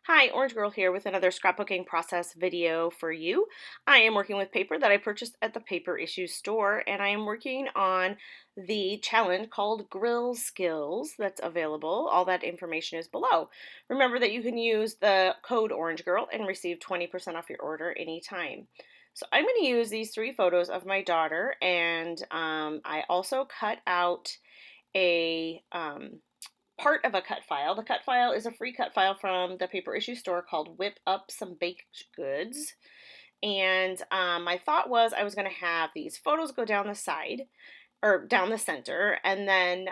Hi, Orange Girl here with another scrapbooking process video for you. I am working with paper that I purchased at the Paper Issues store, and I am working on the challenge called Grill Skills that's available. All that information is below. Remember that you can use the code Orange Girl and receive 20% off your order anytime. So I'm going to use these three photos of my daughter, and I also cut out a part of a cut file. The cut file is a free cut file from the Paper Issue store called Whip Up Some Baked Goods. And my thought was I was going to have these photos go down the side or down the center, and then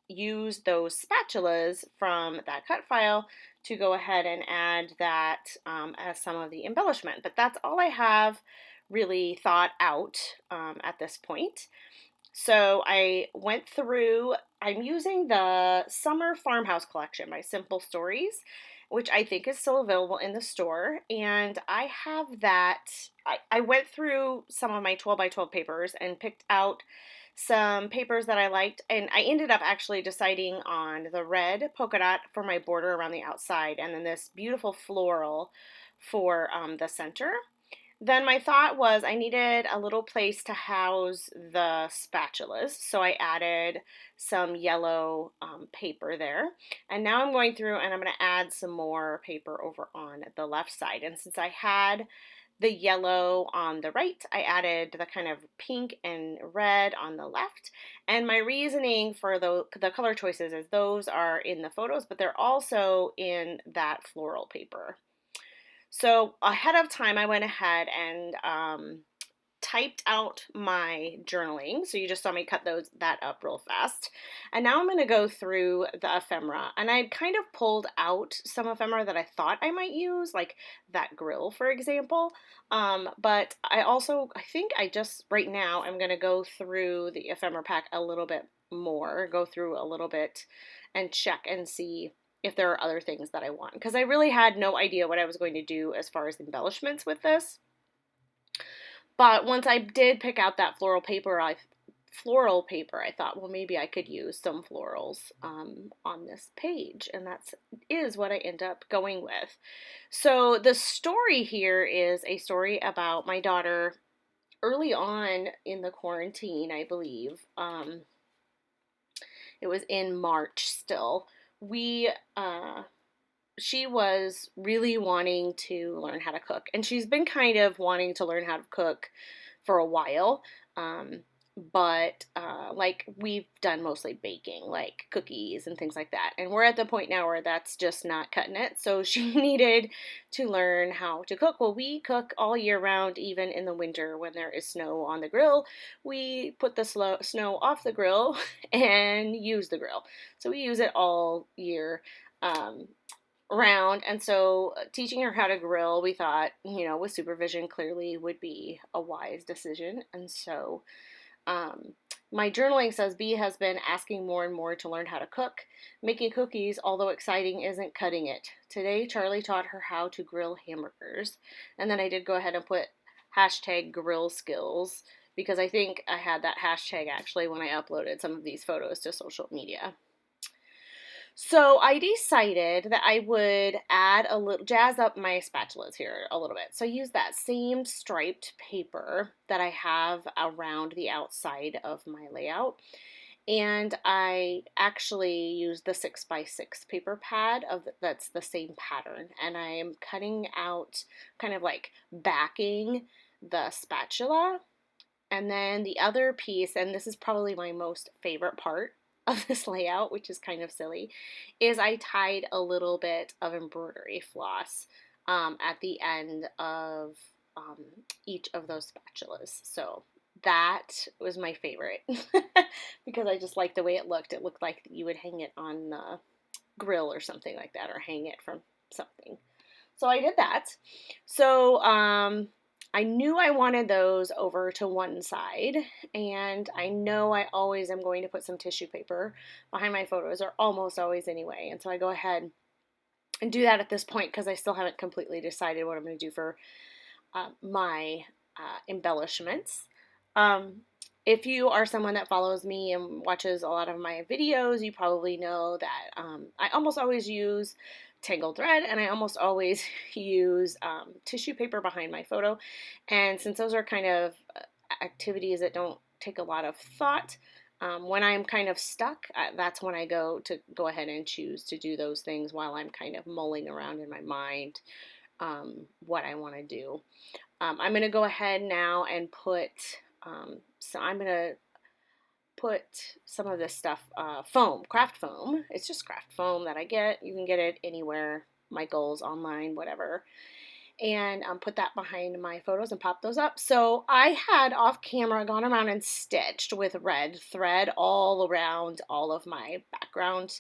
use those spatulas from that cut file to go ahead and add that as some of the embellishment. But that's all I have really thought out at this point. So I went through, I'm using the Summer Farmhouse collection by Simple Stories, which I think is still available in the store. And I have that, I went through some of my 12 by 12 papers and picked out some papers that I liked. And I ended up actually deciding on the red polka dot for my border around the outside, and then this beautiful floral for the center. Then my thought was I needed a little place to house the spatulas, so I added some yellow paper there. And now I'm going through and I'm going to add some more paper over on the left side. And since I had the yellow on the right, I added the kind of pink and red on the left. And my reasoning for the color choices is those are in the photos, but they're also in that floral paper. So ahead of time, I went ahead and typed out my journaling. So you just saw me cut that up real fast. And now I'm going to go through the ephemera. And I kind of pulled out some ephemera that I thought I might use, like that grill, for example. But I think I just, right now, I'm going to go through the ephemera pack a little bit more, go through a little bit and check and see if there are other things that I want, because I really had no idea what I was going to do as far as embellishments with this. But once I did pick out that floral paper, I thought, well, maybe I could use some florals on this page, and that is what I end up going with. So the story here is a story about my daughter early on in the quarantine, I believe. It was in March still. We she was really wanting to learn how to cook, and she's been kind of wanting to learn how to cook for a while. But like we've done mostly baking, like cookies and things like that. And we're at the point now where that's just not cutting it. So she needed to learn how to cook. Well, we cook all year round, even in the winter when there is snow on the grill. We put the snow off the grill and use the grill. So we use it all year. Round. And so teaching her how to grill, we thought, with supervision clearly would be a wise decision. And so my journaling says B has been asking more and more to learn how to cook. Making cookies, although exciting, isn't cutting it. Today, Charlie taught her how to grill hamburgers. And then I did go ahead and put hashtag grill skills, because I think I had that hashtag actually when I uploaded some of these photos to social media. So I decided that I would add a little, jazz up my spatulas here a little bit. So I used that same striped paper that I have around the outside of my layout. And I actually used the 6x6 paper pad that's the same pattern. And I am cutting out, kind of like backing the spatula. And then the other piece, and this is probably my most favorite part of this layout, which is kind of silly, is I tied a little bit of embroidery floss at the end of each of those spatulas. So that was my favorite because I just liked the way it looked. It looked like you would hang it on the grill or something like that, or hang it from something. So I did that. So I knew I wanted those over to one side, and I know I always am going to put some tissue paper behind my photos, or almost always anyway, and so I go ahead and do that at this point because I still haven't completely decided what I'm going to do for my embellishments. If you are someone that follows me and watches a lot of my videos, you probably know that I almost always use tangled thread, and I almost always use tissue paper behind my photo. And since those are kind of activities that don't take a lot of thought, when I'm kind of stuck, that's when I go ahead and choose to do those things while I'm kind of mulling around in my mind what I want to do. I'm going to go ahead now and I'm going to put some of this stuff, foam, craft foam. It's just craft foam that I get. You can get it anywhere, Michael's, online, whatever. And put that behind my photos and pop those up. So I had off camera gone around and stitched with red thread all around all of my background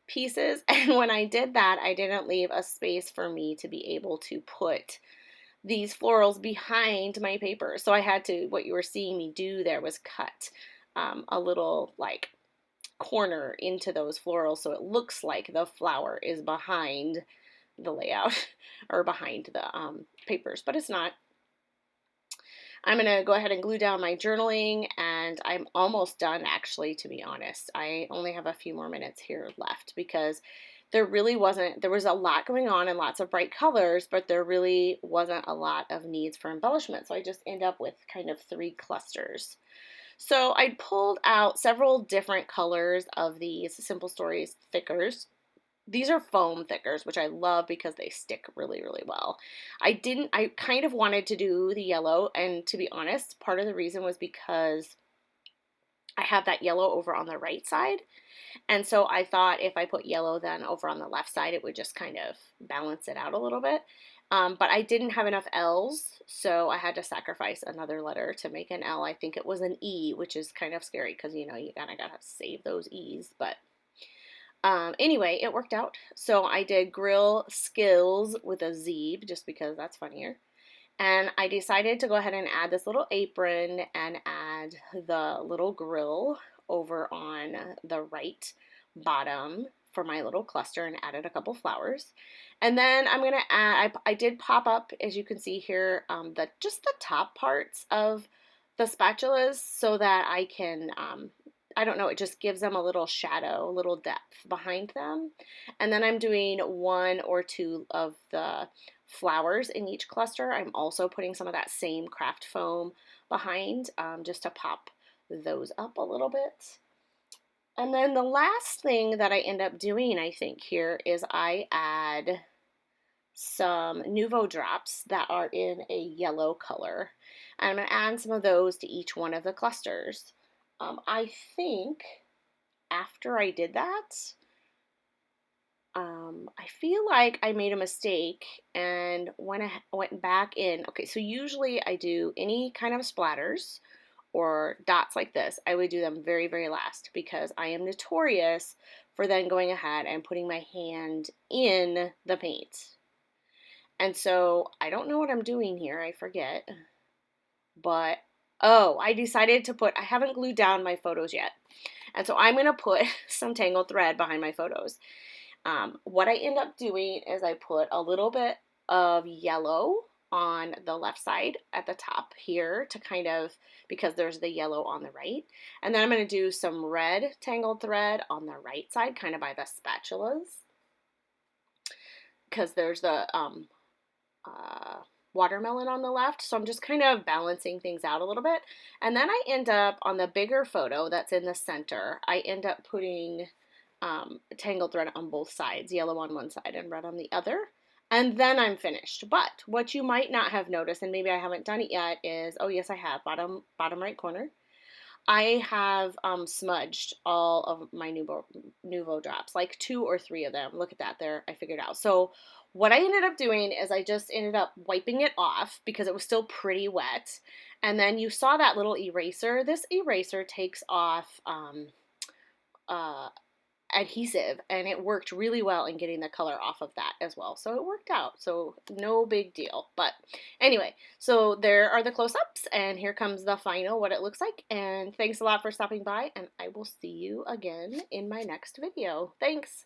pieces. And when I did that, I didn't leave a space for me to be able to put these florals behind my paper. So I had to, what you were seeing me do there was cut a little like corner into those florals so it looks like the flower is behind the layout or behind the papers, but it's not. I'm going to go ahead and glue down my journaling, and I'm almost done, actually, to be honest. I only have a few more minutes here left because there was a lot going on and lots of bright colors, but there really wasn't a lot of needs for embellishment. So I just end up with kind of 3 clusters. So I pulled out several different colors of these Simple Stories thickers. These are foam thickers, which I love because they stick really, really well. I kind of wanted to do the yellow, and to be honest, part of the reason was because I have that yellow over on the right side. And so I thought if I put yellow then over on the left side, it would just kind of balance it out a little bit. But I didn't have enough L's, so I had to sacrifice another letter to make an L. I think it was an E, which is kind of scary because, you kind of got to save those E's. But anyway, it worked out. So I did Gearle Skills with a Z, just because that's funnier. And I decided to go ahead and add this little apron and add the little grill over on the right bottom for my little cluster, and added a couple flowers. And then I'm going to add, I did pop up, as you can see here, just the top parts of the spatulas so that I can, I don't know, it just gives them a little shadow, a little depth behind them. And then I'm doing 1 or 2 of the flowers in each cluster. I'm also putting some of that same craft foam behind just to pop those up a little bit. And then the last thing that I end up doing, I think, here is I add some Nuvo drops that are in a yellow color. And I'm going to add some of those to each one of the clusters. I think after I did that, I feel like I made a mistake, and when I went back in, okay, so usually I do any kind of splatters or dots like this, I would do them very, very last because I am notorious for then going ahead and putting my hand in the paint. And so I don't know what I'm doing here, I forget, but oh, I decided to I haven't glued down my photos yet. And so I'm going to put some tangled thread behind my photos. What I end up doing is I put a little bit of yellow on the left side at the top here to kind of, because there's the yellow on the right. And then I'm going to do some red tangled thread on the right side, kind of by the spatulas, because there's the watermelon on the left. So I'm just kind of balancing things out a little bit. And then I end up on the bigger photo that's in the center, I end up putting tangled thread on both sides, yellow on one side and red on the other. And then I'm finished. But what you might not have noticed, and maybe I haven't done it yet, is, oh yes, I have, bottom right corner. I have smudged all of my Nuvo drops, like 2 or 3 of them. Look at that there, I figured out. So what I ended up doing is I just ended up wiping it off because it was still pretty wet. And then you saw that little eraser. This eraser takes off adhesive, and it worked really well in getting the color off of that as well. So it worked out. So no big deal. But anyway, so there are the close-ups, and here comes the final, what it looks like. And thanks a lot for stopping by, and I will see you again in my next video. Thanks.